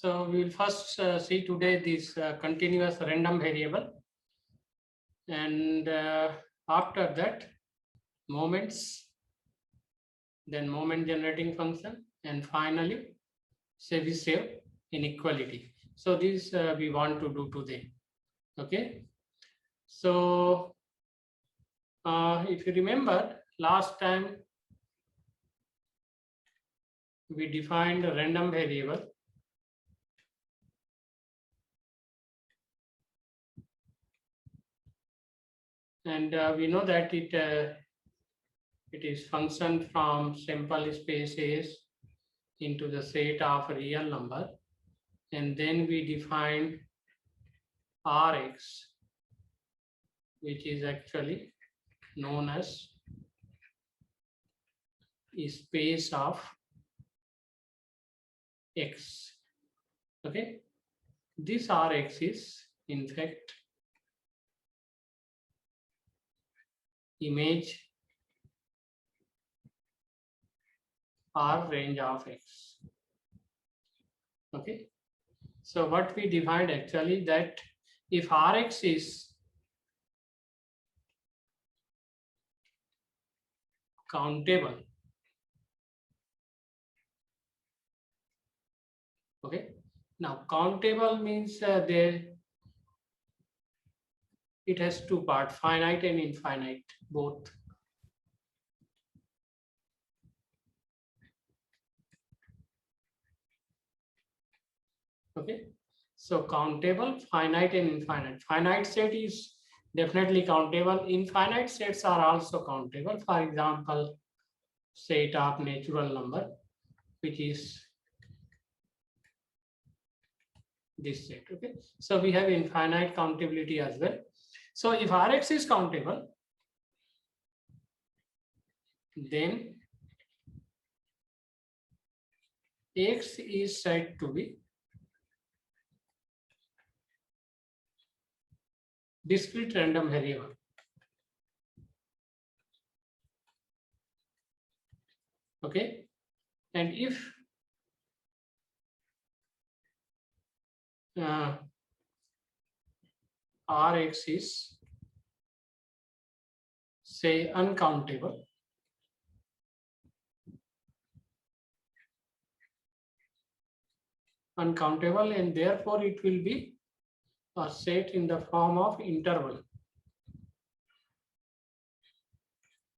So we will first see today this continuous random variable, and after that moments, then moment generating function, and finally Chebyshev inequality. So this we want to do today. Okay. So if you remember last time we defined a random variable. And we know that it is function from simple spaces into the set of real number, and then we define Rx, which is actually known as a space of X. Okay, this Rx is in fact image R range of X. Okay, so what we defined actually that if Rx is countable, okay, now countable means there it has two parts, finite and infinite, both. Okay, so countable, finite and infinite. Finite set is definitely countable. Infinite sets are also countable. For example, set of natural number, which is this set. Okay, so we have infinite countability as well. So if Rx is countable, then X is said to be discrete random variable. Okay, and if Rx is say uncountable, and therefore it will be a set in the form of interval.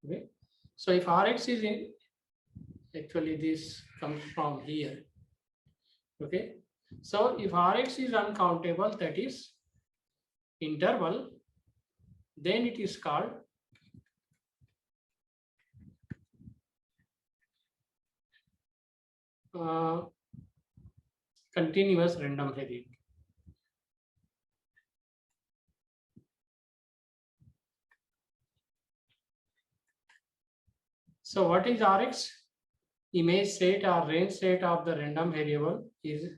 Okay, so if Rx is in, actually this comes from here. Okay, so if Rx is uncountable, that is interval, then it is called continuous random variable. So what is Rx? Image set or range set of the random variable is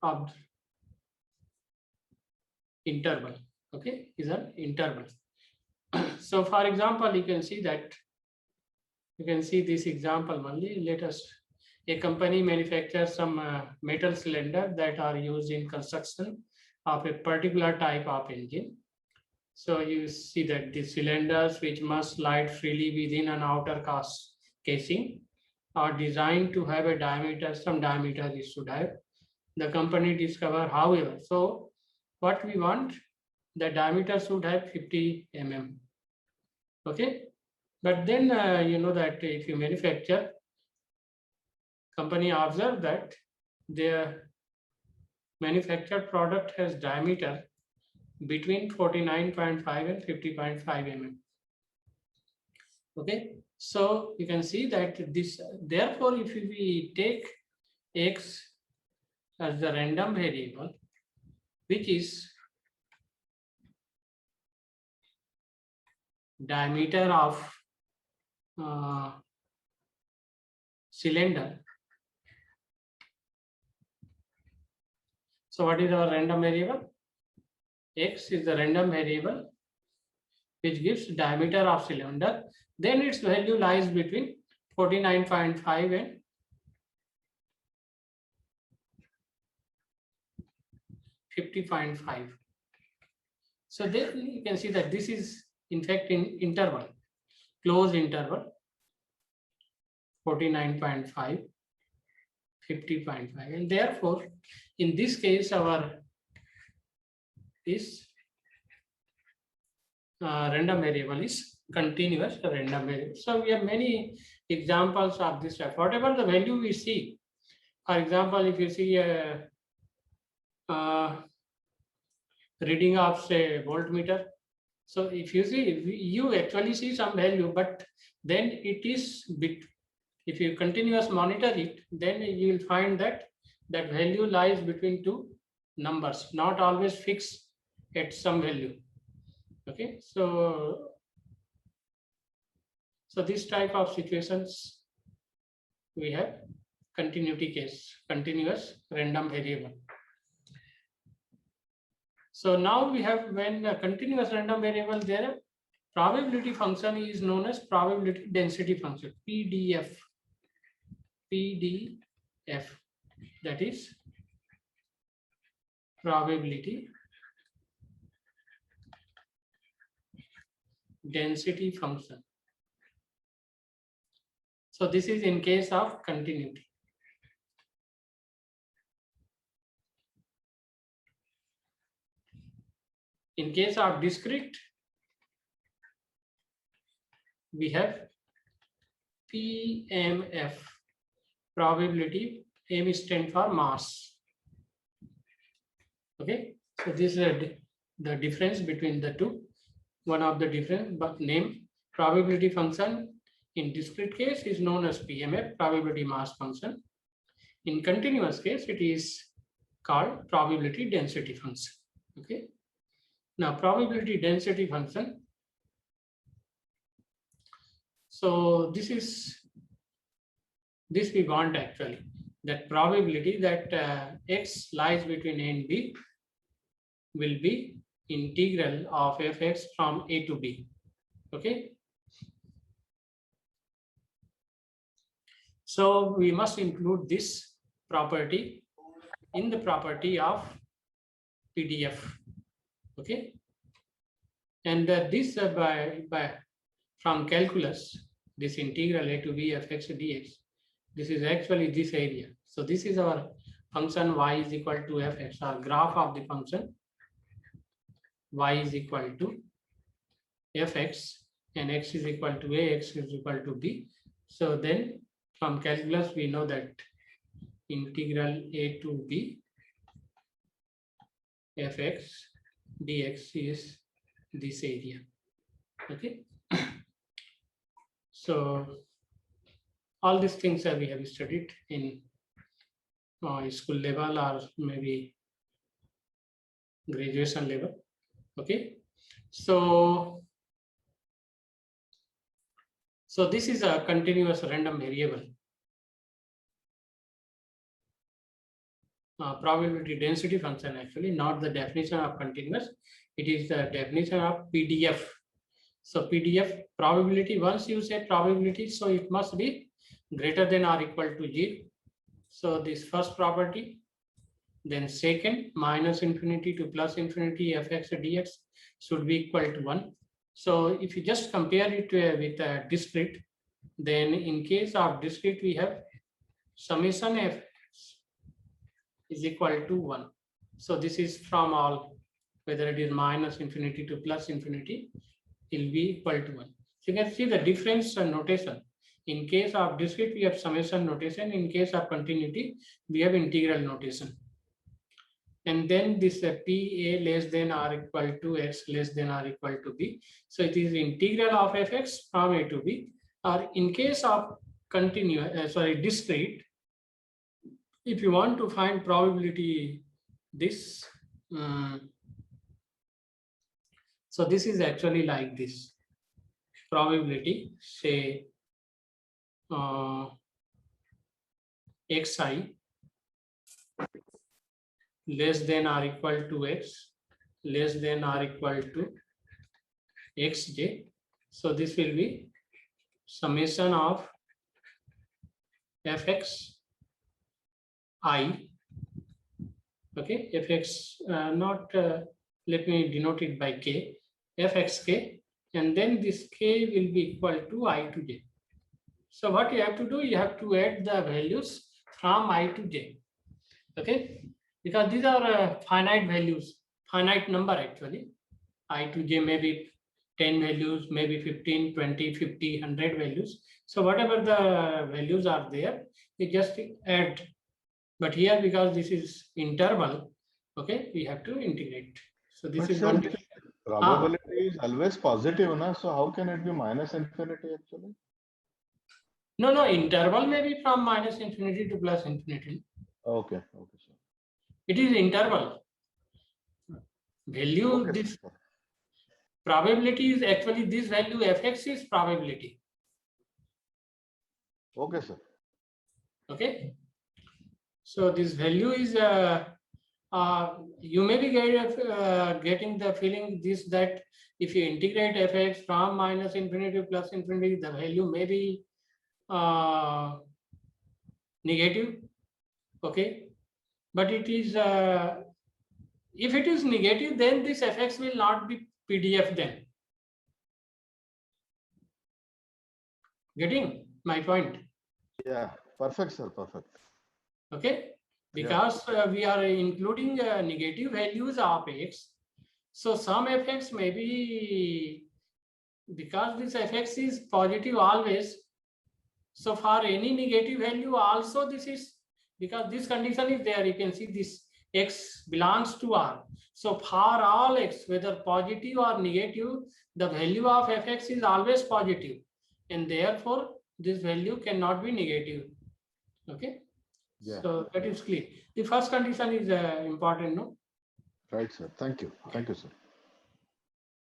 of interval. Okay, is an interval. So for example, you can see that, you can see this example only. Let us, a company manufactures some metal cylinder that are used in construction of a particular type of engine. So you see that the cylinders, which must slide freely within an outer casing, are designed to have a diameter, some diameter it should have. The company discover, however, so what we want, the diameter should have 50 mm. Okay, but then you know that if you manufacture, company observe that their manufactured product has diameter between 49.5 and 50.5 mm. Okay, so you can see that this, therefore if we take X as the random variable, which is diameter of cylinder. So what is our random variable? X is the random variable which gives diameter of cylinder. Then its value lies between 49.5 and 50.5. So then you can see that this is in fact in interval, closed interval, 49.5, 50.5, and therefore in this case our this random variable is continuous random variable. So we have many examples of this type. Whatever the value we see, for example, if you see a reading of say voltmeter, so if you see, you actually see some value, but then it is bit. If you continuous monitor it, then you will find that that value lies between two numbers, not always fixed at some value. Okay, so this type of situations we have continuity case, continuous random variable. So now we have, when a continuous random variable, their probability function is known as probability density function, PDF. PDF, that is probability density function. So this is in case of continuity. In case of discrete, we have PMF, probability, M stands for mass. Okay, so this is the difference between the two. One of the difference, but name probability function in discrete case is known as PMF, probability mass function. In continuous case, it is called probability density function. Okay. Now, probability density function. So this we want actually, that probability that x lies between a and b will be integral of fx from a to b. Okay. So we must include this property in the property of PDF. Okay. And this by from calculus, this integral a to b fx dx, this is actually this area. So this is our function y is equal to fx, our graph of the function y is equal to fx and x is equal to a, x is equal to b. So then from calculus we know that integral a to b fx dx is this area. Okay. So all these things we have studied in school level or maybe graduation level. Okay. So this is a continuous random variable. Probability density function, actually not the definition of continuous, it is the definition of PDF. So PDF probability, once you say probability, so it must be greater than or equal to 0. So this first property, then second, minus infinity to plus infinity fx dx should be equal to 1. So if you just compare it with a discrete, then in case of discrete we have summation f is equal to 1. So this is from all, whether it is minus infinity to plus infinity, it will be equal to 1. So you can see the difference notation. In case of discrete, we have summation notation. In case of continuity, we have integral notation. And then this PA less than or equal to x less than or equal to b. So it is integral of fx from a to b. Or in case of discrete, if you want to find probability this, so this is actually like this. Probability, say xi less than or equal to x less than or equal to xj. So this will be summation of fx I Okay, fx not let me denote it by k, fxk, and then this k will be equal to I to j. So what you have to do, you have to add the values from I to j. Okay, because these are finite values, finite number actually. I to j may be 10 values, maybe 15, 20, 50, 100 values. So whatever the values are there, you just add. But here, because this is interval, okay, we have to integrate. So this But is sir, one. this probability is always positive, na? So how can it be minus infinity actually? No, interval may be from minus infinity to plus infinity. Okay, okay, sir. It is interval. Value, Okay, this sir. probability is actually this value fx is probability. Okay, sir. Okay. So this value is you may be getting the feeling this that if you integrate fx from minus infinity to plus infinity, the value may be negative. Okay, but it is if it is negative, then this fx will not be PDF then. Getting my point? Yeah, perfect, sir. Perfect. Okay, because we are including negative values of x, so some fx may be, because this fx is positive always, so for any negative value also this is, because this condition is there, you can see this x belongs to R. So for all x, whether positive or negative, the value of fx is always positive, and therefore this value cannot be negative. Okay. Yeah. So that is clear. The first condition is important, no? Right, sir. Thank you. Thank you, sir.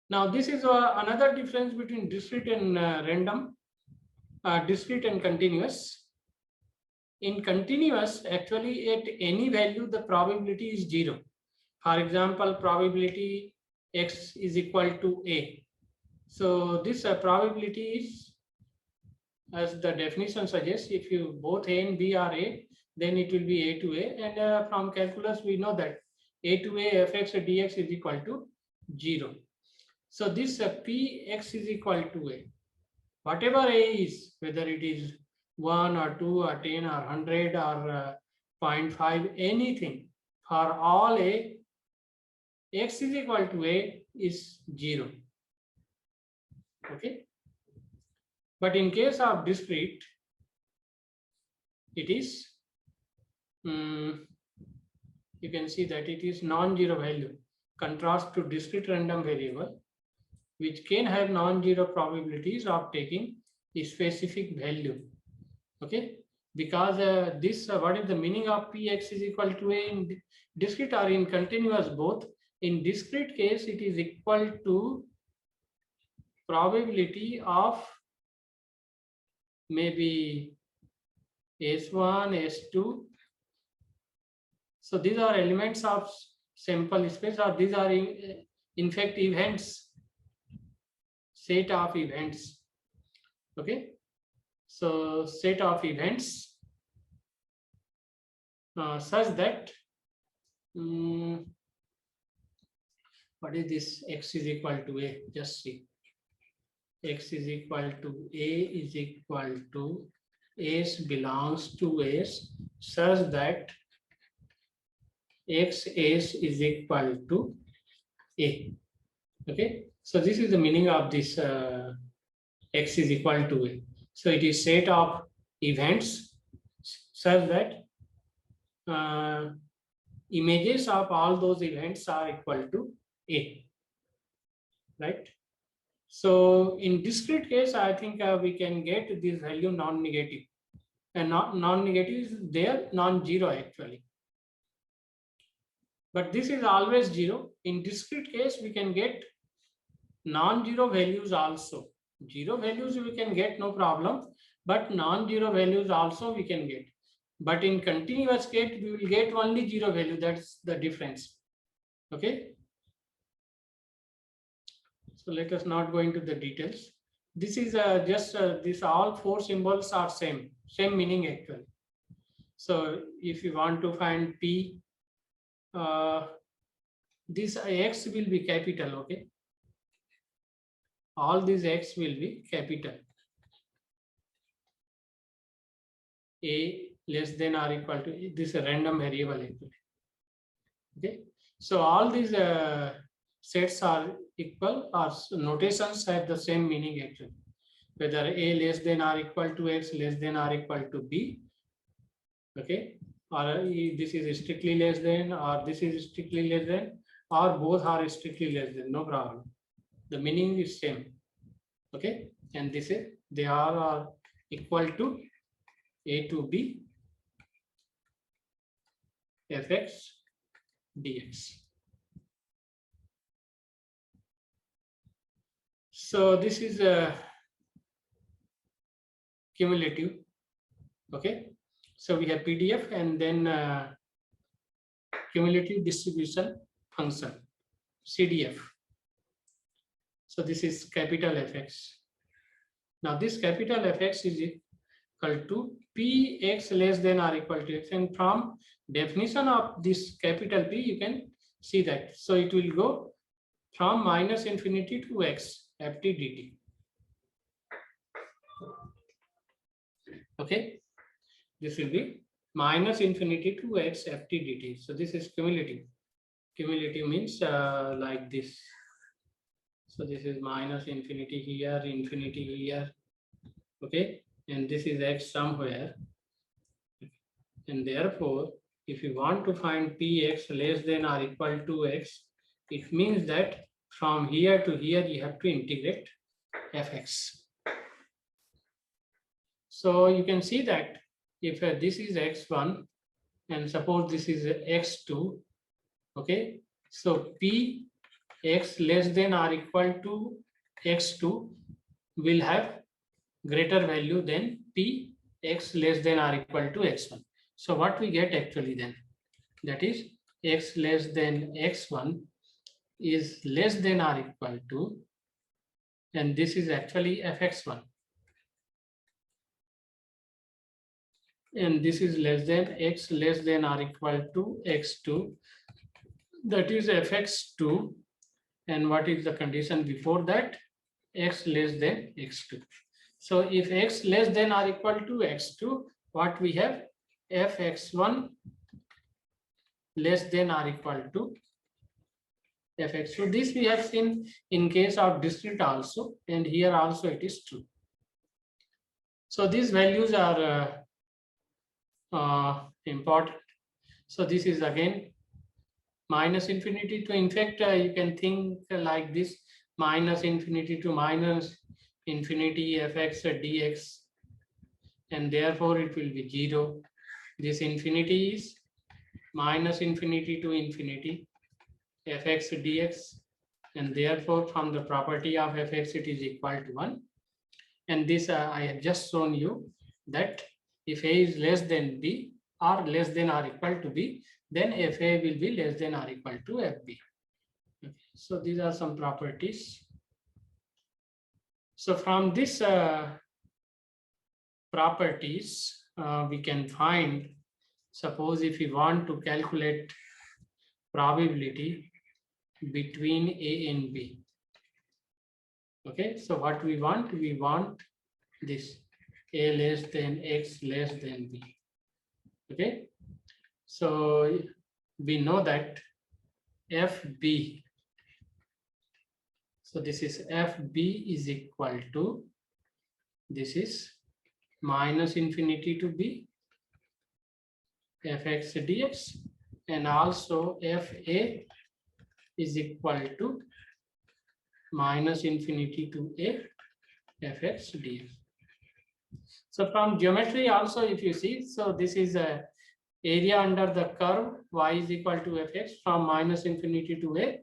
Now this is another difference between discrete and random, discrete and continuous. In continuous, actually at any value, the probability is 0. For example, probability x is equal to a. So this probability is, as the definition suggests, if you both a and b are a, then it will be a to a. And from calculus, we know that a to a fx dx is equal to 0. So this px is equal to a. Whatever a is, whether it is 1 or 2 or 10 or 100 or 0.5, anything, for all a, x is equal to a is 0. Okay. But in case of discrete, it is, you can see that it is non-zero value, contrast to discrete random variable, which can have non-zero probabilities of taking a specific value. Okay, because this what is the meaning of px is equal to a in discrete or in continuous both? In discrete case, it is equal to probability of maybe S1, S2. So these are elements of sample space, or these are in fact events, set of events. Okay, so set of events such that what is this? X is equal to a. Just see. X is equal to a is equal to S belongs to S such that X S is equal to a. Okay. So this is the meaning of this X is equal to a. So it is set of events such that images of all those events are equal to a, right? So in discrete case, I think we can get this value non-negative, and non-negative is there, non-zero actually. But this is always 0. In discrete case, we can get non-zero values also. Zero values we can get, no problem, but non-zero values also we can get. But in continuous case, we will get only 0 value. That's the difference. Okay. So let us not go into the details. This is just this all 4 symbols are same meaning actually. So if you want to find P this x will be capital, okay? All these x will be capital. A less than or equal to, this is a random variable actually. Okay, so all these sets are equal, or notations have the same meaning actually. Whether a less than or equal to x, less than or equal to b, okay, or this is strictly less than, or this is strictly less than, or both are strictly less than, no problem. The meaning is same, okay, and this is they are equal to a to b fx dx. So this is a cumulative, okay. So we have PDF and then cumulative distribution function, CDF. So this is capital Fx. Now this capital Fx is equal to Px less than or equal to x, and from definition of this capital P you can see that. So it will go from minus infinity to x ft dt. Okay, this will be minus infinity to x ft dt. So this is cumulative. Cumulative means like this. So this is minus infinity here, infinity here, okay, and this is x somewhere, and therefore if you want to find Px less than or equal to x, it means that from here to here you have to integrate fx. So you can see that if this is x1 and suppose this is x2, okay, so P x less than or equal to x2 will have greater value than P x less than or equal to x1. So what we get actually then, that is x less than x1 is less than or equal to, and this is actually fx1, and this is less than x less than or equal to x2, that is fx2. And what is the condition before that? X less than x2. So if x less than or equal to x2, what we have? Fx1 less than or equal to fx. So this we have seen in case of discrete also, and here also it is true. So these values are important. So this is again minus infinity to, in fact, you can think like this, minus infinity to minus infinity fx dx, and therefore it will be 0. This infinity is minus infinity to infinity fx dx, and therefore from the property of fx it is equal to 1. And this I have just shown you that if a is less than b or less than or equal to b, then fa will be less than or equal to fb. Okay. So these are some properties. So from this properties, we can find, suppose if we want to calculate probability between a and b. Okay, so what we want this a less than x less than b. Okay, so we know that fb, so this is fb is equal to, this is minus infinity to b fx dx, and also fa is equal to minus infinity to a fx dx. So from geometry also, if you see, so this is a area under the curve y is equal to fx from minus infinity to a,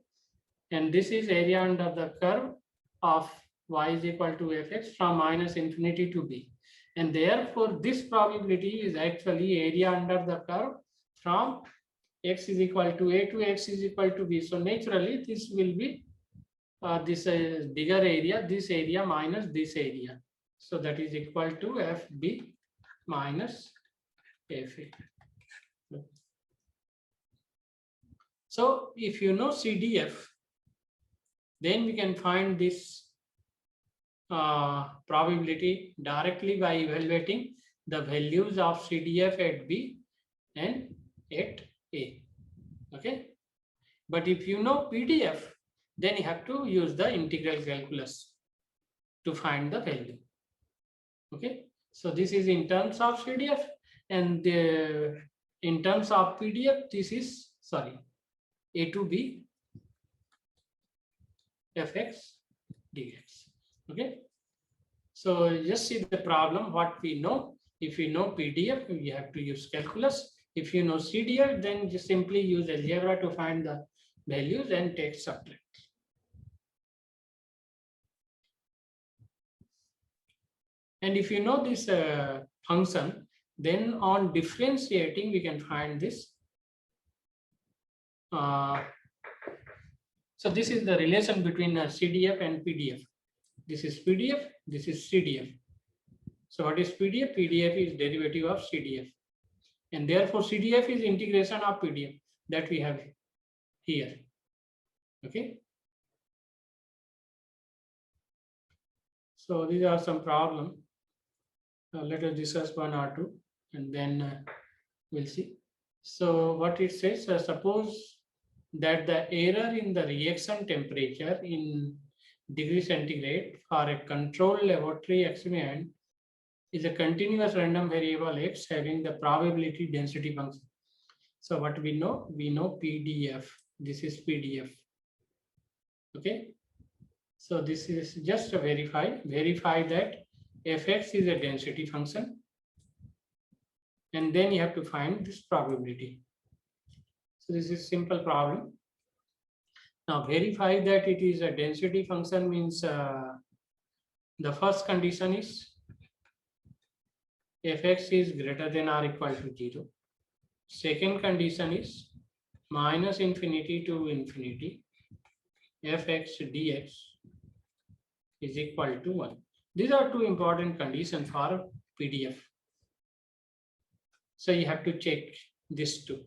and this is area under the curve of y is equal to fx from minus infinity to b, and therefore this probability is actually area under the curve from x is equal to a to x is equal to b. So naturally this will be this bigger area, this area minus this area. So that is equal to fb minus fa. So if you know CDF, then we can find this probability directly by evaluating the values of CDF at B and at A. Okay. But if you know PDF, then you have to use the integral calculus to find the value. Okay. So this is in terms of CDF, and in terms of PDF, this is, sorry, A to B fx dx. Okay. So just see the problem, what we know. If you know PDF, we have to use calculus. If you know CDF, then just simply use algebra to find the values and take subtract. And if you know this function, then on differentiating, we can find this. So this is the relation between CDF and PDF. This is PDF, this is CDF. So what is PDF? PDF is derivative of CDF. And therefore CDF is integration of PDF that we have here. Okay. So these are some problems. Let us discuss one or two, and then we'll see. So what it says, suppose that the error in the reaction temperature in degree centigrade for a controlled laboratory experiment is a continuous random variable x having the probability density function. So what we know PDF. This is PDF. Okay. So this is just to verify that fx is a density function, and then you have to find this probability. So this is simple problem. Now verify that it is a density function means the first condition is fx is greater than or equal to 0. Second condition is minus infinity to infinity fx dx is equal to 1. These are two important conditions for PDF. So you have to check this too.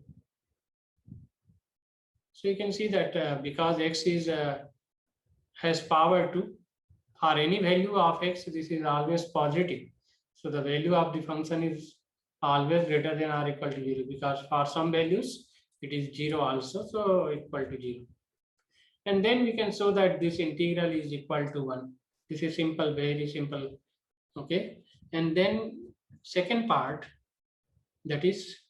So you can see that because x is has power 2, for any value of x, this is always positive. So the value of the function is always greater than or equal to 0, because for some values it is 0 also, so equal to 0. And then we can show that this integral is equal to 1. This is simple, very simple. Okay. And then second part, that is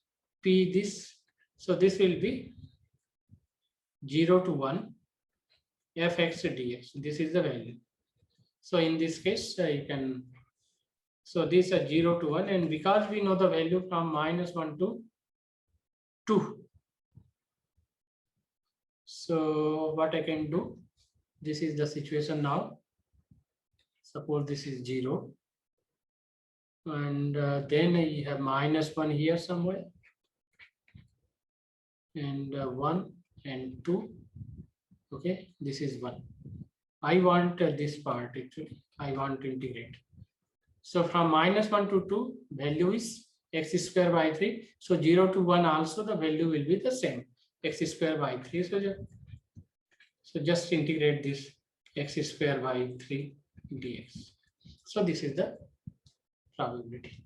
P this. So this will be 0 to 1 fx dx. This is the value. So in this case, you can, so this is 0 to 1, and because we know the value from -1 to 2. So what I can do, this is the situation now. Suppose this is 0, and then you have -1 here somewhere, and 1 and 2. Okay, this is 1. I want this part actually. I want to integrate. So from -1 to 2, value is x square by 3. So 0 to 1 also the value will be the same, x square by 3. So just integrate this x square by 3 dx. So this is the probability.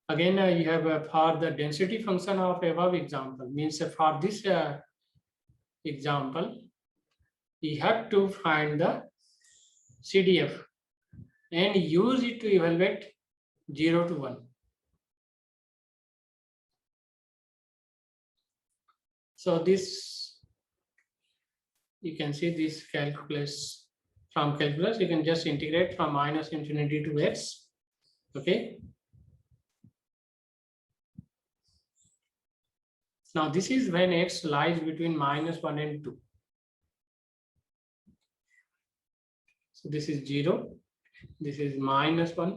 Again, you have for the density function of above example, means for this example, you have to find the CDF and use it to evaluate 0 to 1. So this, you can see this calculus, from calculus, you can just integrate from -infinity to x. Okay. Now this is when x lies between -1 and 2. So this is 0, this is -1,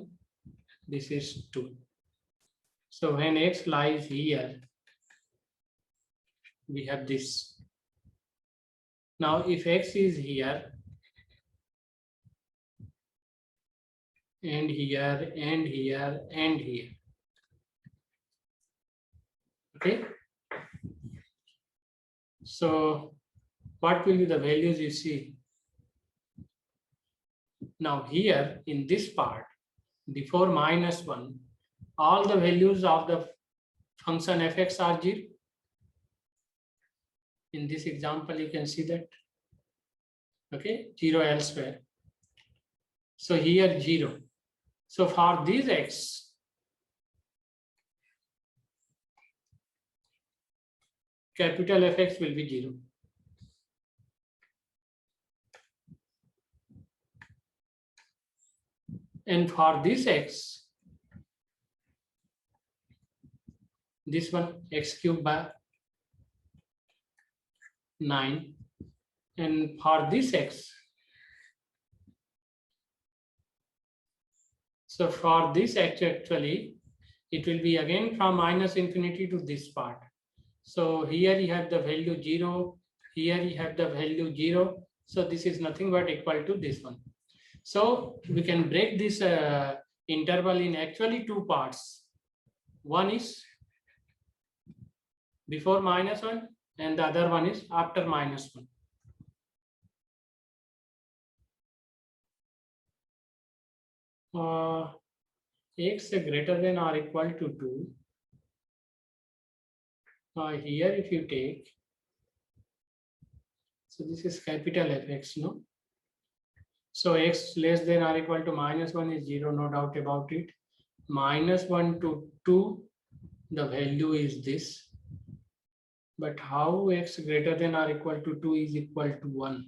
this is 2. So when x lies here, we have this. Now if x is here, and here, and here, and here, Okay. So what will be the values you see? Now here in this part, before -1, all the values of the function fx are 0. In this example, you can see that. Okay, 0 elsewhere. So here 0. So for these x, capital Fx will be 0. And for this x, this one x cubed by 9. And for this x, so for this x actually, it will be again from -infinity to this part. So here you have the value 0, here you have the value 0. So this is nothing but equal to this one. So we can break this interval in actually two parts. One is before -1 and the other one is after -1. X greater than or equal to 2. Here if you take, so this is capital Fx, no? So x less than or equal to -1 is 0, no doubt about it. -1 to 2, the value is this. But how x greater than or equal to 2 is equal to 1?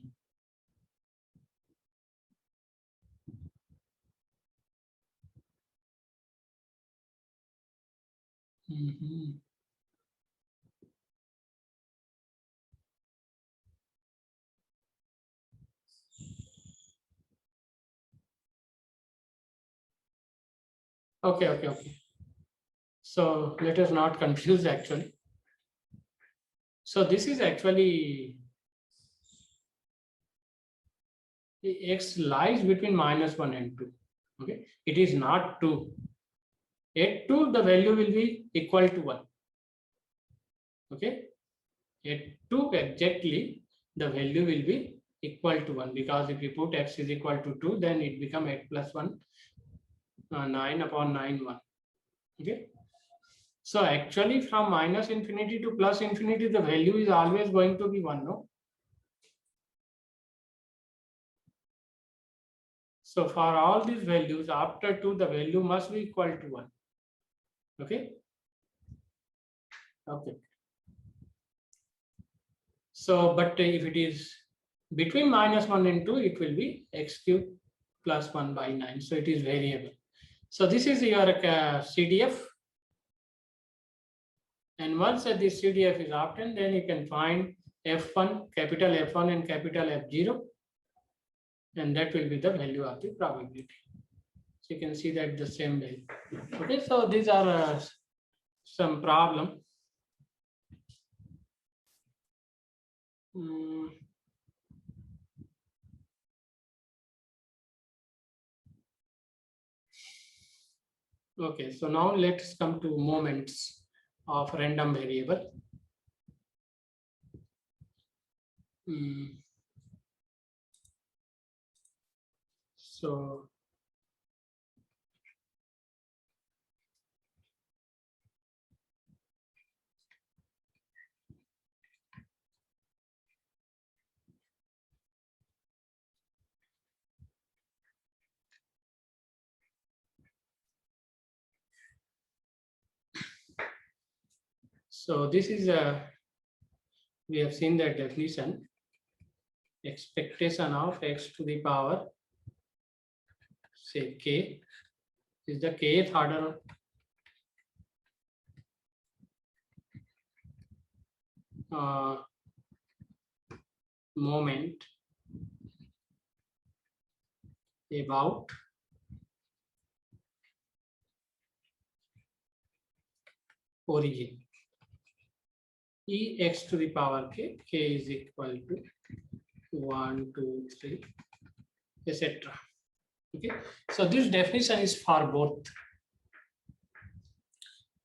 Okay. So let us not confuse actually. So this is actually x lies between -1 and 2. Okay, it is not 2. At 2, the value will be equal to 1. Okay, at 2 exactly, the value will be equal to 1, because if you put x is equal to 2, then it become 8 plus 1, 9 upon 9, 1. Okay. So actually from -infinity to +infinity, the value is always going to be 1, no? So for all these values, after 2, the value must be equal to 1. Okay. Okay. So, but if it is between -1 and 2, it will be x cubed plus 1 by 9. So it is variable. So this is your CDF. And once this CDF is obtained, then you can find F1, capital F1 and capital F0. And that will be the value of the probability. So you can see that the same value. Okay, so these are some problem. Okay, so now let's come to moments of random variable. So this is we have seen the definition. Expectation of x to the power, say k, is the kth order moment about origin. E x to the power k, k is equal to 1, 2, 3, etc. Okay, so this definition is for both.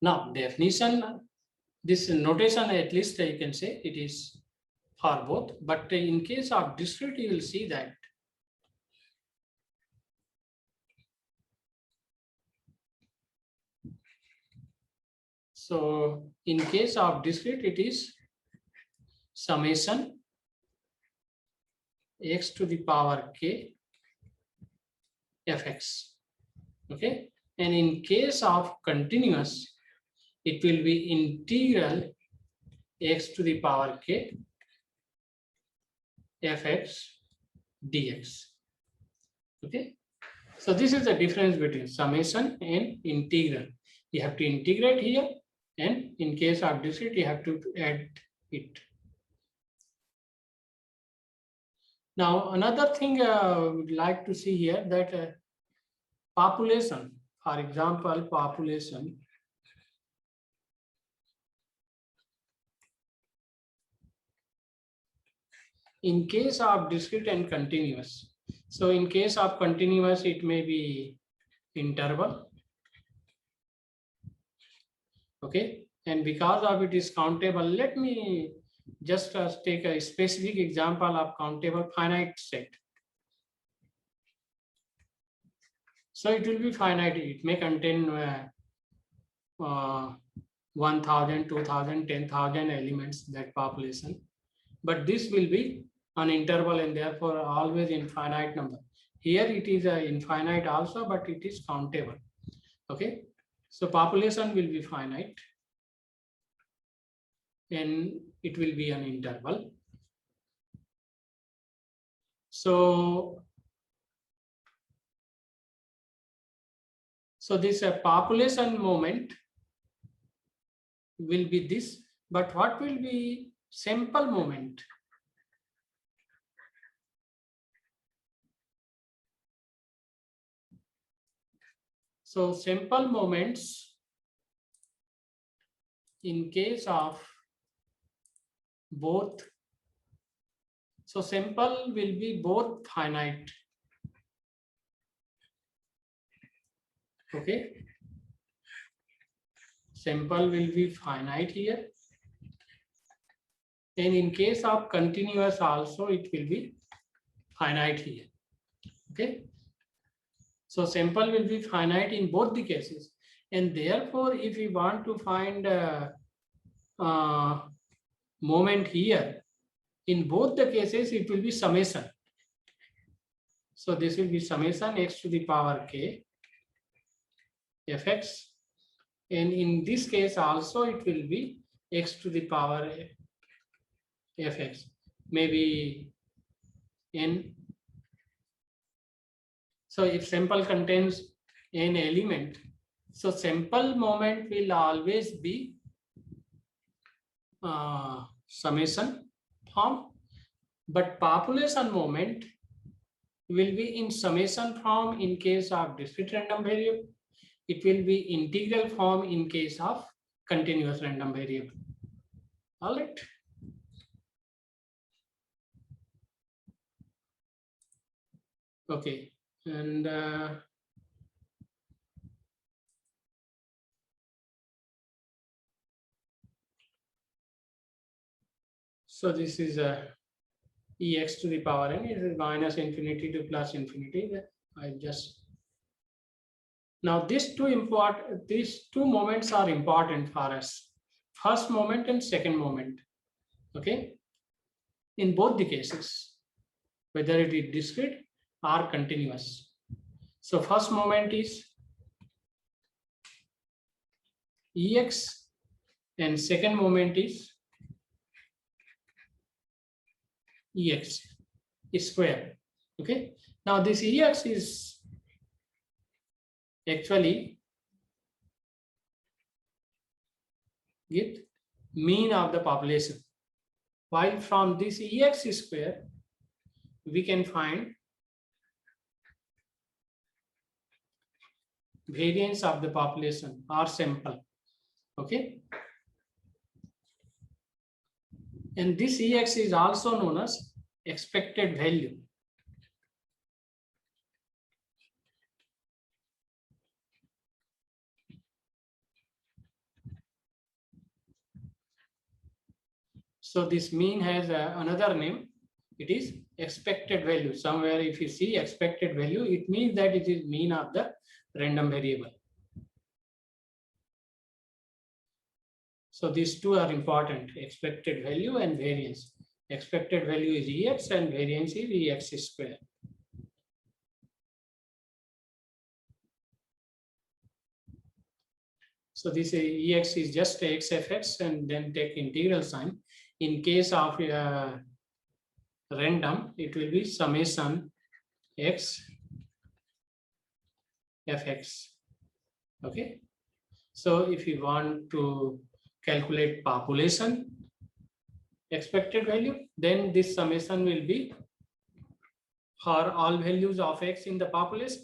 Now, definition this notation, at least you can say it is for both, but in case of discrete, you will see that so in case of discrete, it is summation x to the power k fx. Okay, and in case of continuous, it will be integral x to the power k fx dx. Okay, so this is the difference between summation and integral. You have to integrate here, and in case of discrete, you have to add it. Now, another thing I would like to see here, that population, for example, population. In case of discrete and continuous, so in case of continuous, it may be interval. Okay, and because of it is countable, let me just take a specific example of countable finite set. So it will be finite. It may contain 1,000, 2,000, 10,000 elements, that population. But this will be an interval and therefore always infinite number. Here it is infinite also, but it is countable. Okay, so population will be finite and it will be an interval. So this population moment will be this, but what will be sample moment? So sample moments in case of both, so sample will be both finite. Okay, sample will be finite here, and in case of continuous also it will be finite here. Okay, so sample will be finite in both the cases, and therefore if we want to find moment here, in both the cases it will be summation. So this will be summation x to the power k fx, and in this case also it will be x to the power fx, maybe n. So if sample contains n element, so sample moment will always be summation form, but population moment will be in summation form in case of discrete random variable. It will be integral form in case of continuous random variable. All right. Okay, and so this is ex to the power n. It is minus infinity to plus infinity. I just now these two moments are important for us. First moment and second moment. Okay, in both the cases, whether it is discrete or continuous. So first moment is ex and second moment is ex square. Okay, now this ex is actually give mean of the population, while from this ex square we can find variance of the population or sample. Okay, and this ex is also known as expected value. So this mean has another name. It is expected value. Somewhere if you see expected value, it means that it is mean of the random variable. So these two are important, expected value and variance. Expected value is Ex and variance is Ex square. So this Ex is just xfx and then take integral sign. In case of random, it will be summation x fx. Okay. So if you want to calculate population expected value, then this summation will be for all values of x in the population.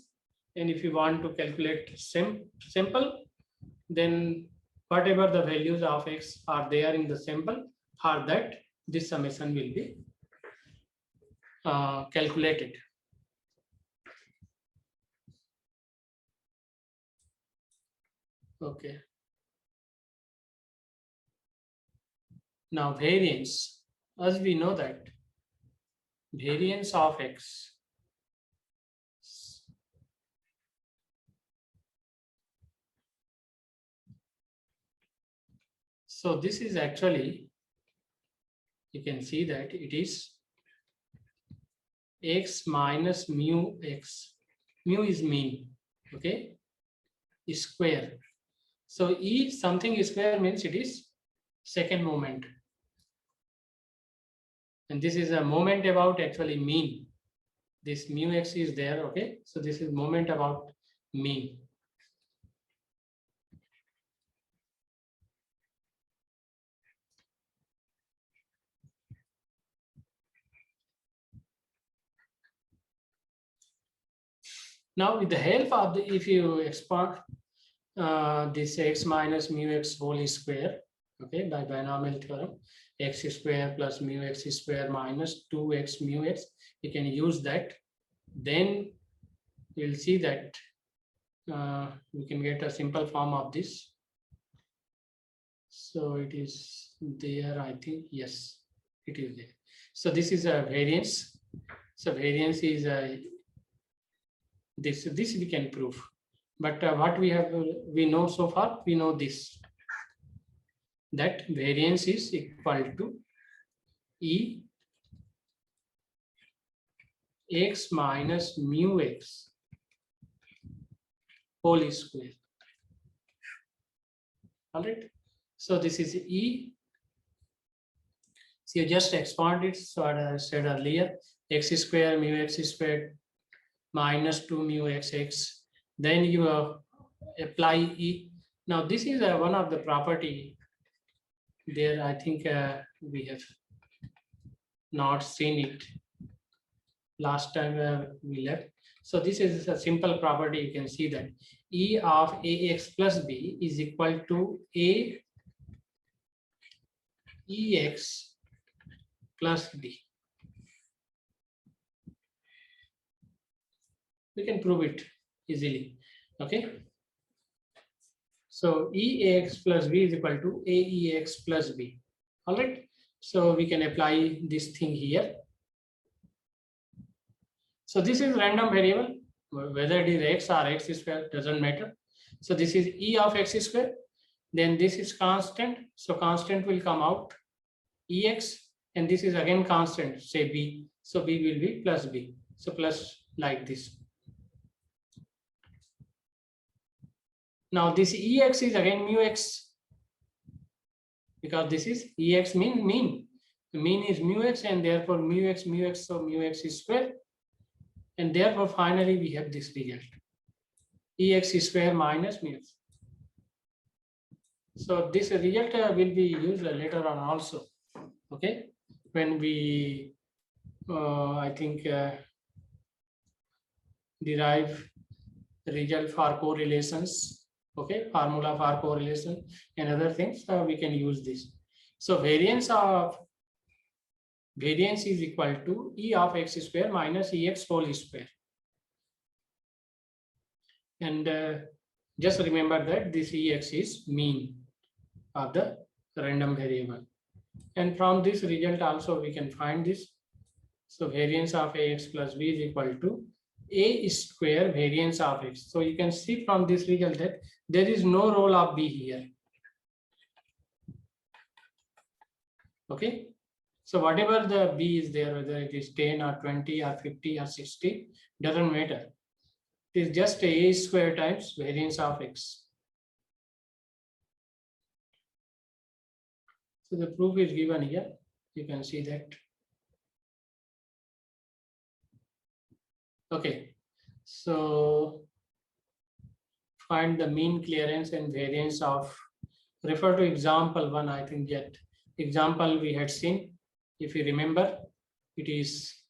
And if you want to calculate sample, then whatever the values of x are there in the sample, for that this summation will be calculated. Okay. Now variance, as we know that variance of x so this is actually, you can see that it is x minus mu x. Mu is mean, okay, square. So E something square means it is second moment. And this is a moment about actually mean. This mu x is there, okay. So this is moment about mean. Now with the help of the, if you expand this x minus mu x whole square, okay, by binomial theorem, x square plus mu x square minus 2x mu x, you can use that. Then you'll see that we can get a simple form of this. So it is there, I think, yes, it is there. So this is a variance. So variance is a this we can prove. But what we know so far, we know this, that variance is equal to E x minus mu x whole square. All right. So this is E. So you just expand it. So I said earlier, x square mu x squared minus 2 mu xx. Then you apply E. Now this is one of the property there. I think we have not seen it last time we left. So this is a simple property. You can see that E of ax plus b is equal to a ex plus b. We can prove it easily. Okay. So Eax plus b is equal to Aex plus b. All right. So we can apply this thing here. So this is random variable, whether it is x or x square, doesn't matter. So this is E of x square. Then this is constant. So constant will come out Ex, and this is again constant, say b. So b will be plus b. So plus like this. Now this Ex is again mu x, because this is Ex mean. The mean is mu x, and therefore mu x, so mu x is square. And therefore finally we have this result, Ex square minus mu x. So this result will be used later on also. Okay, when we I think derive the result for correlations, okay, formula for correlation and other things, we can use this. So variance is equal to E of x square minus Ex whole square. And just remember that this Ex is mean of the random variable. And from this result also we can find this. So variance of ax plus b is equal to a square variance of x. So you can see from this result that there is no role of b here. Okay. So whatever the b is there, whether it is 10 or 20 or 50 or 60, doesn't matter. It is just a square times variance of x. So the proof is given here. You can see that. Okay. So find the mean clearance and variance of, refer to example 1, I think that example we had seen. If you remember, it is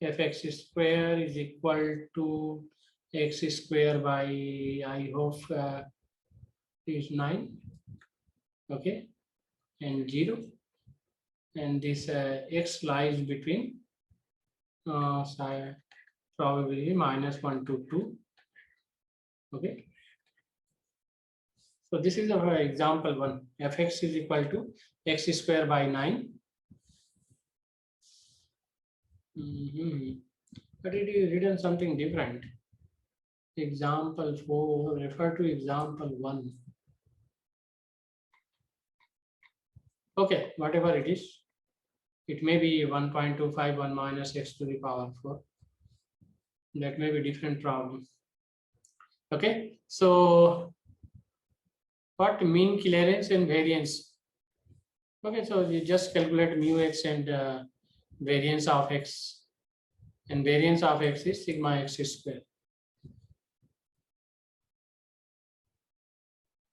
fx square is equal to x square by, I hope is 9, okay, and 0, and this x lies between probably -1 to 2, okay. So this is our example 1. Fx is equal to x square by 9. But it is written something different. Example 4, refer to example 1. Okay, whatever it is, it may be 1.251 minus x to the power 4. That may be different problem. Okay, so what mean clearance and variance? Okay, so you just calculate mu x and variance of x, and variance of x is sigma x square.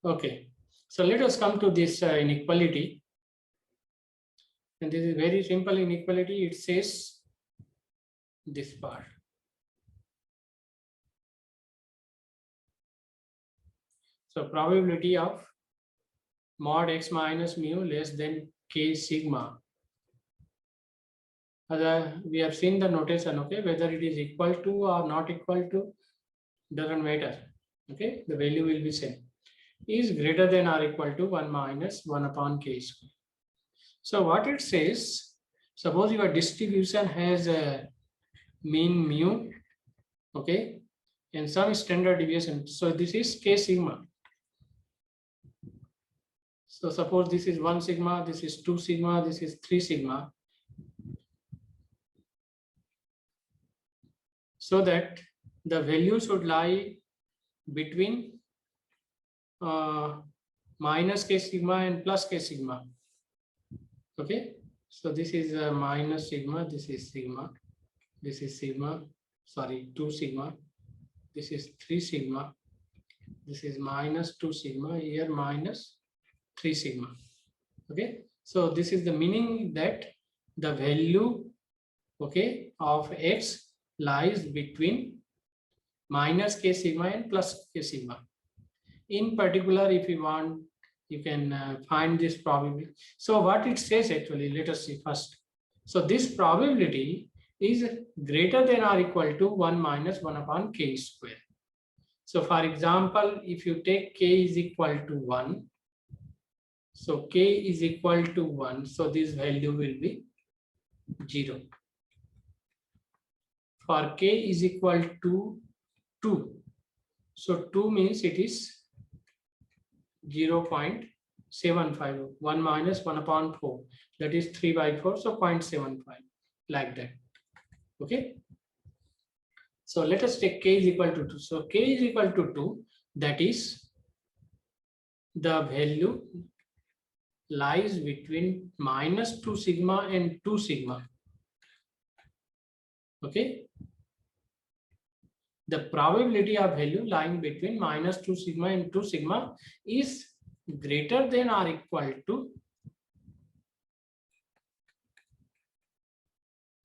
Okay, so let us come to this inequality, and this is very simple inequality. It says this part. So probability of mod x minus mu less than k sigma. We have seen the notation, okay, whether it is equal to or not equal to, doesn't matter, okay, the value will be same, is greater than or equal to 1 minus 1 upon k square. So what it says, suppose your distribution has a mean mu, okay, and some standard deviation. So this is k sigma. So suppose this is 1 sigma, this is 2 sigma, this is 3 sigma. So that the value should lie between minus k sigma and plus k sigma. Okay, so this is minus sigma, this is sigma, this is sigma, sorry, 2 sigma, this is 3 sigma, this is minus 2 sigma, here minus 3 sigma. Okay, so this is the meaning that the value, okay, of x lies between minus k sigma and plus k sigma. In particular, if you want, you can find this probability. So what it says actually, let us see first. So this probability is greater than or equal to 1 minus 1 upon k square. So for example, if you take k is equal to 1, so k is equal to 1, so this value will be 0. For k is equal to 2, so 2 means it is 0.75, 1 minus 1 upon 4, that is 3 by 4, so 0.75, like that. Okay. So let us take k is equal to 2. So k is equal to 2, that is the value lies between minus 2 sigma and 2 sigma. Okay. The probability of value lying between minus 2 sigma and 2 sigma is greater than or equal to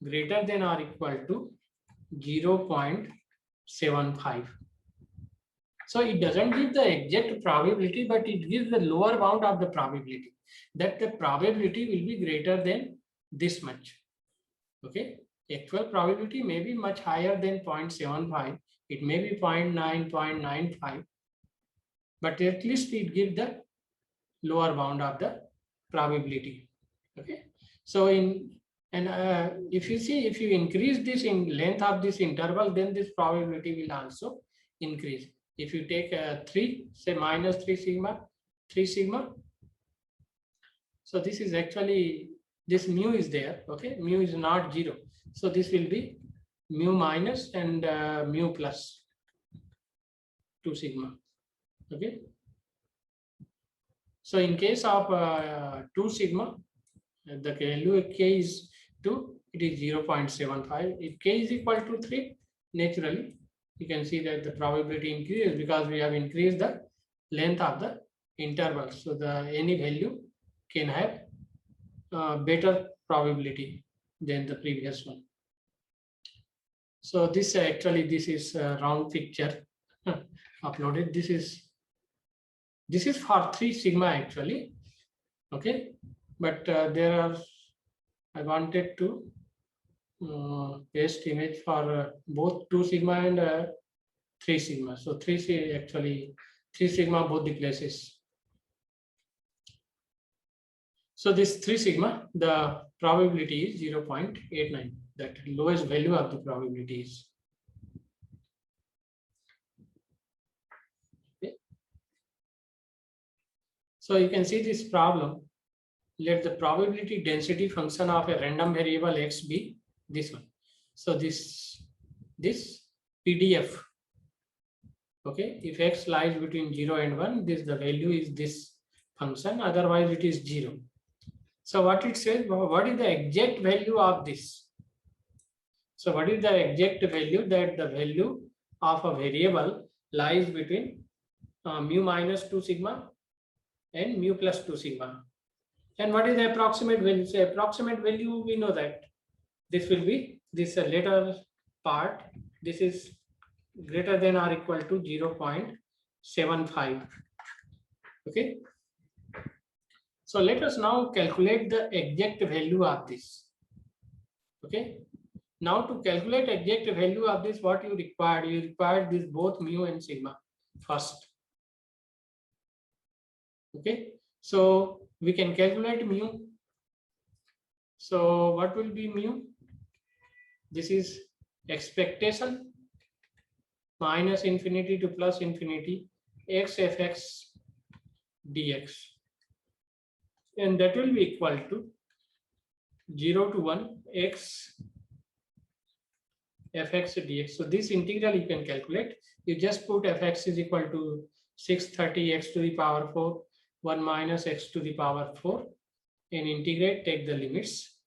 0.75. So it doesn't give the exact probability, but it gives the lower bound of the probability, that the probability will be greater than this much. Okay, actual probability may be much higher than 0.75. It may be 0.9, 0.95, but at least it gives the lower bound of the probability. Okay, so if you see, if you increase this in length of this interval, then this probability will also increase. If you take 3, say minus 3 sigma, so this is actually, this mu is there, okay, mu is not 0. So this will be mu minus and mu plus 2 sigma, okay. So in case of 2 sigma, the value k is 2, it is 0.75. If k is equal to 3, naturally, you can see that the probability increases because we have increased the length of the interval. So the any value can have better probability than the previous one. So this actually, this is a round picture uploaded. This is for 3 sigma actually, okay, but there are, I wanted to paste image for both 2 sigma and 3 sigma. So 3 sigma both the places. So this 3 sigma, the probability is 0.89. That lowest value of the probability is. Okay. So you can see this problem. Let the probability density function of a random variable x be this one. So this PDF. Okay, if x lies between 0 and 1, this the value is this function, otherwise it is 0. So what it says, what is the exact value of this? So what is the exact value? That the value of a variable lies between mu minus 2 sigma and mu plus 2 sigma. And what is the approximate value? So approximate value, we know that this will be this later part. This is greater than or equal to 0.75. Okay. So let us now calculate the exact value of this. Okay. Now to calculate exact value of this, what you require this both mu and sigma first. Okay. So we can calculate mu. So what will be mu? This is expectation minus infinity to plus infinity x fx dx, and that will be equal to 0 to 1 x fx dx. So this integral you can calculate. You just put fx is equal to 630 x to the power 4 1 minus x to the power 4 and integrate, take the limits,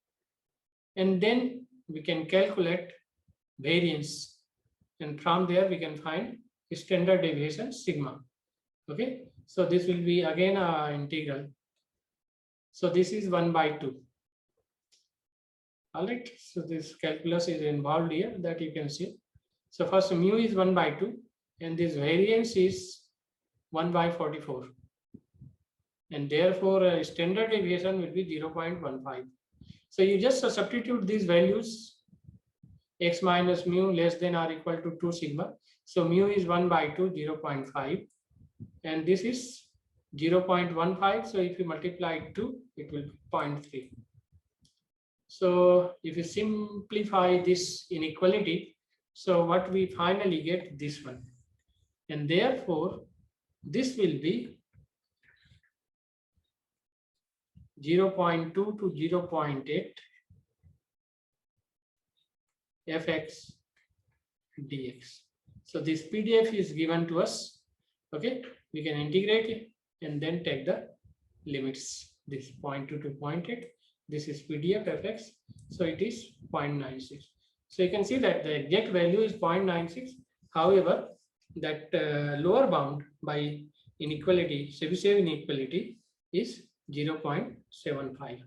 and then we can calculate variance, and from there we can find standard deviation sigma. Okay, so this will be again integral. So this is 1 by 2. All right, so this calculus is involved here, that you can see. So first mu is 1 by 2 and this variance is 1 by 44, and therefore standard deviation will be 0.15. So you just substitute these values, x minus mu less than or equal to 2 sigma. So mu is 1 by 2, 0.5, and this is 0.15. So if you multiply 2, it will be 0.3. So if you simplify this inequality, so what we finally get this one, and therefore this will be 0.2 to 0.8 fx dx. So this PDF is given to us. Okay, we can integrate it and then take the limits. This 0.2 to 0.8. This is PDF fx. So it is 0.96. So you can see that the exact value is 0.96. However, that lower bound by inequality, Chebyshev inequality, is 0.75.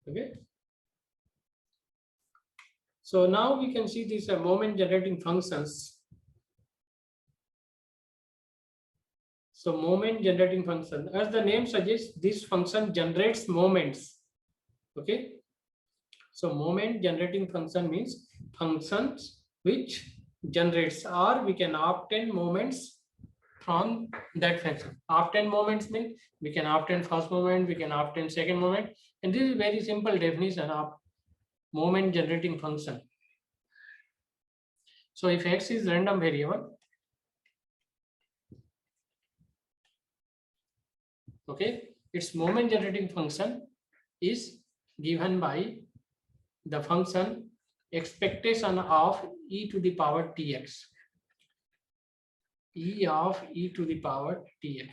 Okay. So now we can see these moment generating functions. So moment generating function, as the name suggests, this function generates moments. Okay. So moment generating function means functions which generates, or we can obtain moments from that function. Obtain moments mean we can obtain first moment, we can obtain second moment, and this is very simple definition of moment generating function. So if x is random variable, okay, its moment generating function is given by the function expectation of e to the power tx. E of e to the power tx.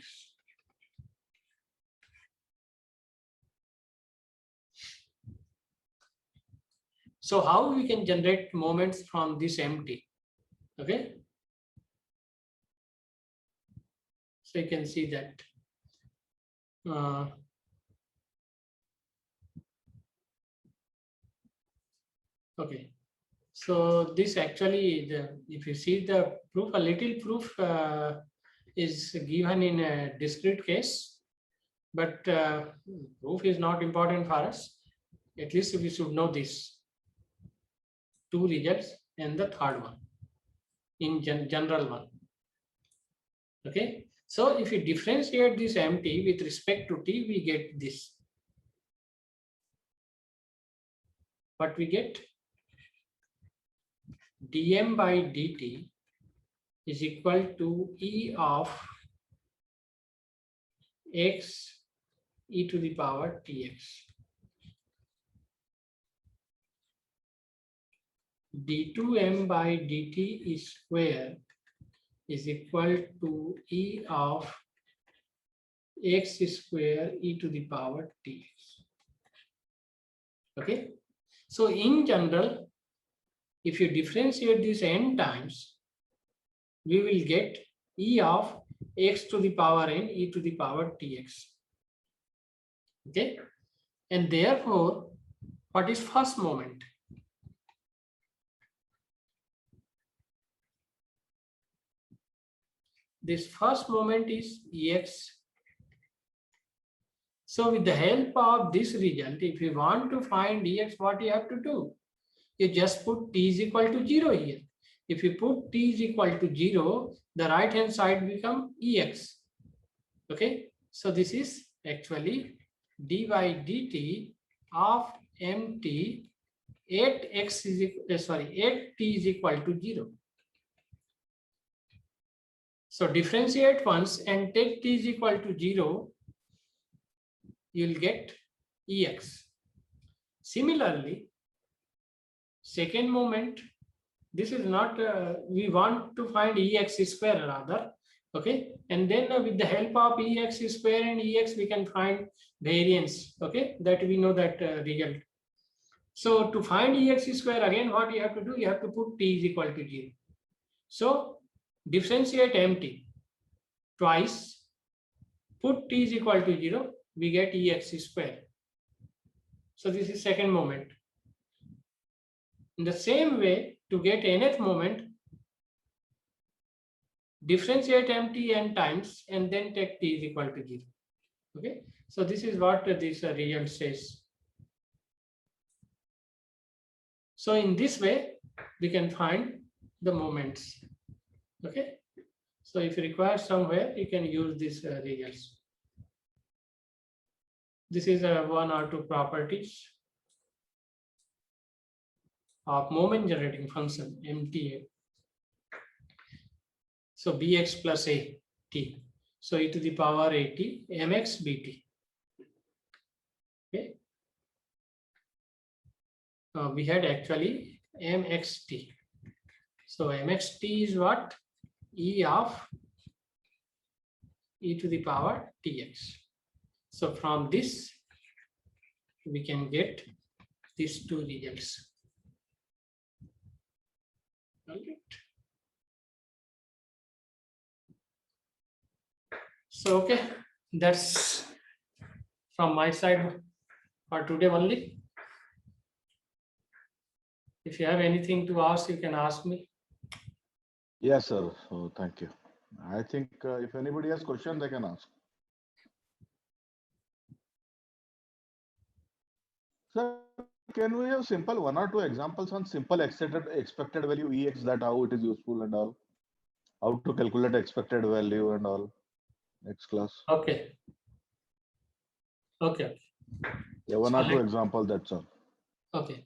So how we can generate moments from this empty? Okay. So you can see that. Okay. So this actually, if you see the proof, a little proof is given in a discrete case, but proof is not important for us. At least we should know this. Two results and the third one in general one. Okay. So if you differentiate this empty with respect to t, we get this. What we get? Dm by dt is equal to e of x e to the power tx. d2m by dt is square is equal to e of x square e to the power tx. Okay. So in general, if you differentiate this n times, we will get e of x to the power n e to the power tx. Okay. And therefore, what is first moment? This first moment is ex. So with the help of this result, if you want to find ex, what you have to do? You just put t is equal to 0 here. If you put t is equal to 0, the right hand side become ex. Okay. So this is actually d by dt of mt at x is at t is equal to 0. So differentiate once and take t is equal to 0, you'll get ex. Similarly, second moment, this is not, we want to find ex square rather, okay? And then with the help of ex square and ex, we can find variance, okay? That we know that result. So to find ex square, again, what you have to do, you have to put t is equal to 0. So differentiate mt twice, put t is equal to 0, we get ex square. So this is second moment. In the same way, to get nth moment, differentiate mt n times and then take t is equal to 0. Okay. So this is what this result says. So in this way, we can find the moments. Okay. So if you require somewhere, you can use these results. This is one or two properties of moment generating function MTA. So bx plus a t. So e to the power at mx bt. Okay. We had actually mxt. So mxt is what? E of e to the power tx. So from this, we can get these two results. All right. So, okay, that's from my side for today only. If you have anything to ask, you can ask me. Yes, sir. So thank you. I think if anybody has question, they can ask. Sir, can we have simple one or two examples on simple expected value EX, that how it is useful and all? how to calculate expected value and all. Next class. Okay. Okay. Yeah, one So or two example, that's all. Okay.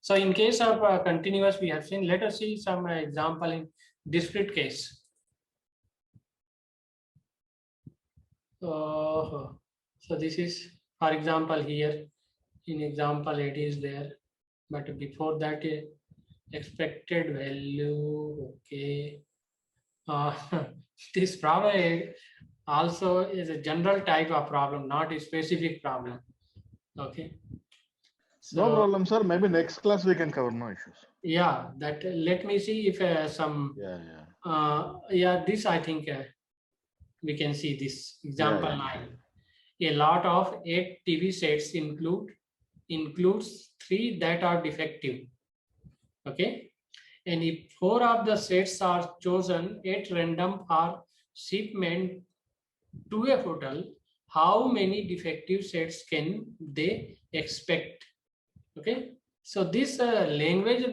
So in case of continuous, we have seen, let us see some example in discrete case. So this is, for example, here in example, it is there, but before that, expected value. Okay. This problem also is a general type of problem, not a specific problem. Okay. No So problem, sir. Maybe next class we can cover, no issues. yeah, that let me see if some Yeah. this I think we can see this example Yeah. 9. A lot of 8 TV sets includes 3 that are defective. Okay, and if 4 of the sets are chosen at random for shipment to a hotel, how many defective sets can they expect? Okay, so this language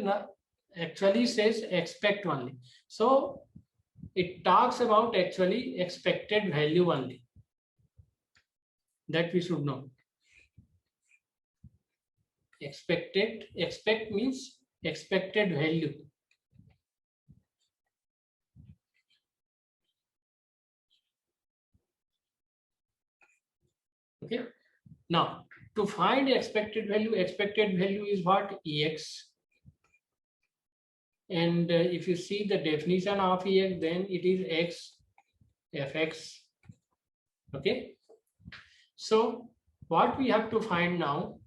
actually says expect only. So it talks about actually expected value only, that we should know. Expect means expected value. Okay, now to find expected value is what? Ex. And if you see the definition of ex, then it is x fx. Okay, so what we have to find now,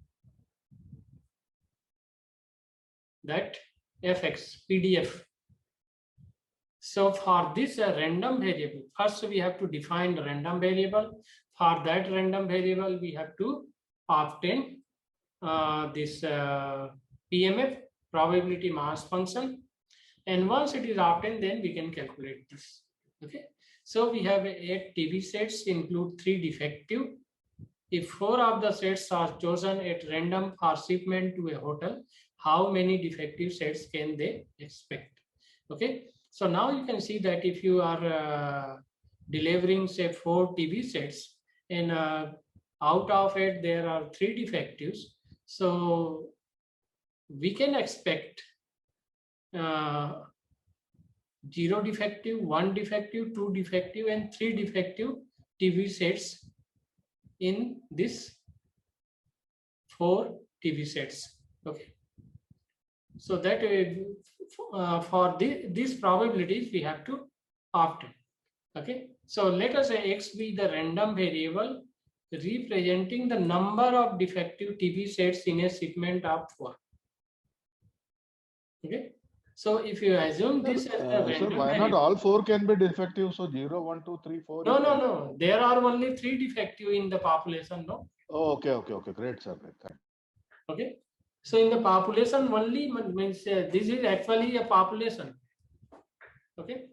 that fx pdf. So for this random variable, first we have to define the random variable. For that random variable, we have to obtain this PMF, probability mass function. And once it is obtained, then we can calculate this. Okay. So we have 8 TV sets include 3 defective. If 4 of the sets are chosen at random for shipment to a hotel, how many defective sets can they expect? Okay. So now you can see that if you are delivering say 4 TV sets and out of it there are 3 defectives, so we can expect 0 defective, 1 defective, 2 defective and 3 defective TV sets in this 4 TV sets. Okay. So that for these probabilities we have to obtain. Okay. So let us say x be the random variable representing the number of defective TV sets in a segment of 4. Okay. So if you assume this as the Sir, random why not variable, all 4 can be defective? So 0, 1, 2, 3, 4. no. There are only 3 defective in the population, no? Oh, okay. Great, sir. Great. Thank you. Okay. So in the population only means this is actually a population. Okay.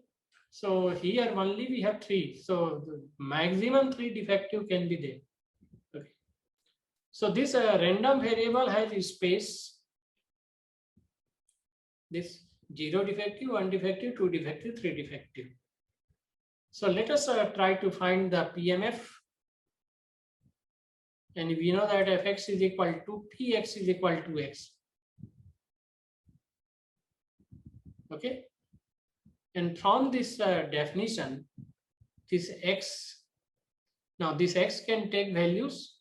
So here only we have 3. So the maximum 3 defective can be there. Okay. So this random variable has a space. This 0 defective, 1 defective, 2 defective, 3 defective. So let us try to find the PMF. And we know that fx is equal to px is equal to x. Okay. And from this definition, this x, now this x can take values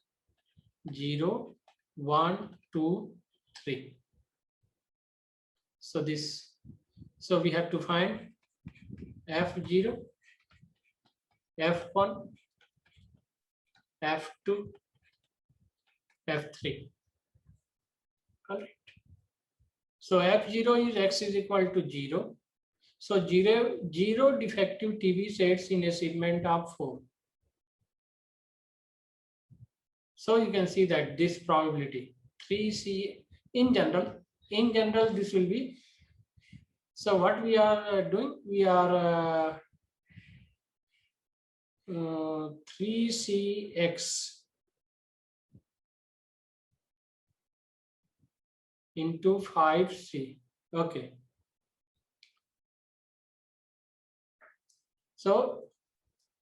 0, 1, 2, 3. So this, so we have to find f0, f1, f2, f3. All right. So f0 is x is equal to 0. So 0 defective TV sets in a segment of 4. So you can see that this probability 3C in general this will be. So what we are doing, we are 3CX into 5C. Okay. So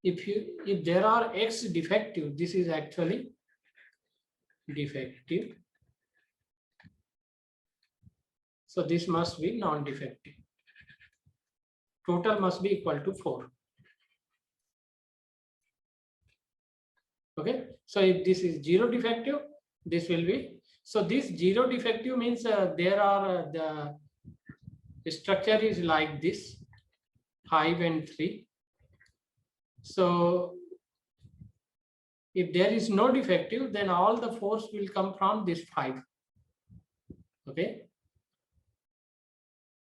if there are X defective, this is actually defective. So this must be non-defective. Total must be equal to 4. Okay, so if this is 0 defective, this will be, so this 0 defective means there are the structure is like this, 5 and 3. So if there is no defective, then all the force will come from this 5. Okay,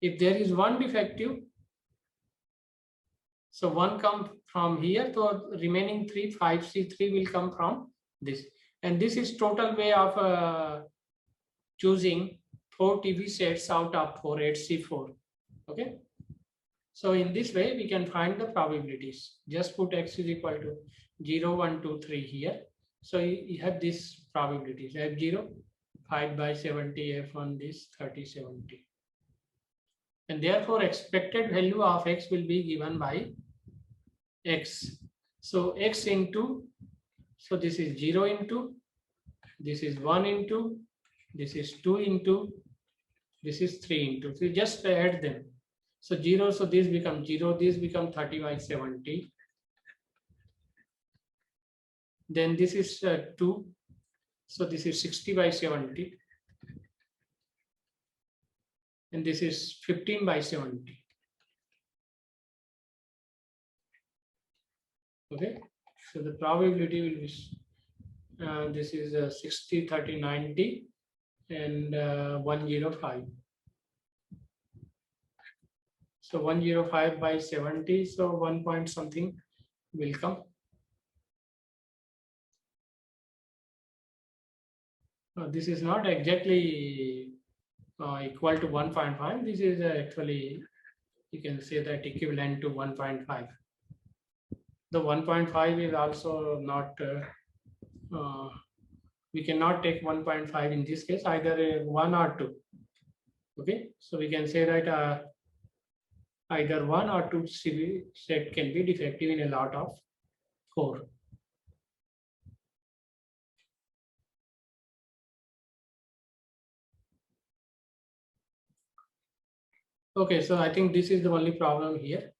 if there is one defective, so one come from here, so remaining 3, 5C3 will come from this. And this is total way of choosing 4 TV sets out of 4 HC4. Okay. So in this way, we can find the probabilities. Just put X is equal to 0, 1, 2, 3 here. So you have this probabilities. F0, 5 by 70, F1, this 30, 70. And therefore, expected value of X will be given by X. So X into, so this is 0 into, this is 1 into, this is 2 into, this is 3 into. So just add them. So 0, so this becomes 0, this becomes 30 by 70. Then this is 2, so this is 60 by 70. And this is 15 by 70. Okay, so the probability will be, this is 60, 30, 90, and 105. So 105 by 70, so 1 point something will come. This is not exactly equal to 1.5. This is actually, you can say that equivalent to 1.5. The 1.5 is also not, we cannot take 1.5 in this case, either 1 or 2. Okay, so we can say that either 1 or 2 CV set can be defective in a lot of 4. Okay, so I think this is the only problem here.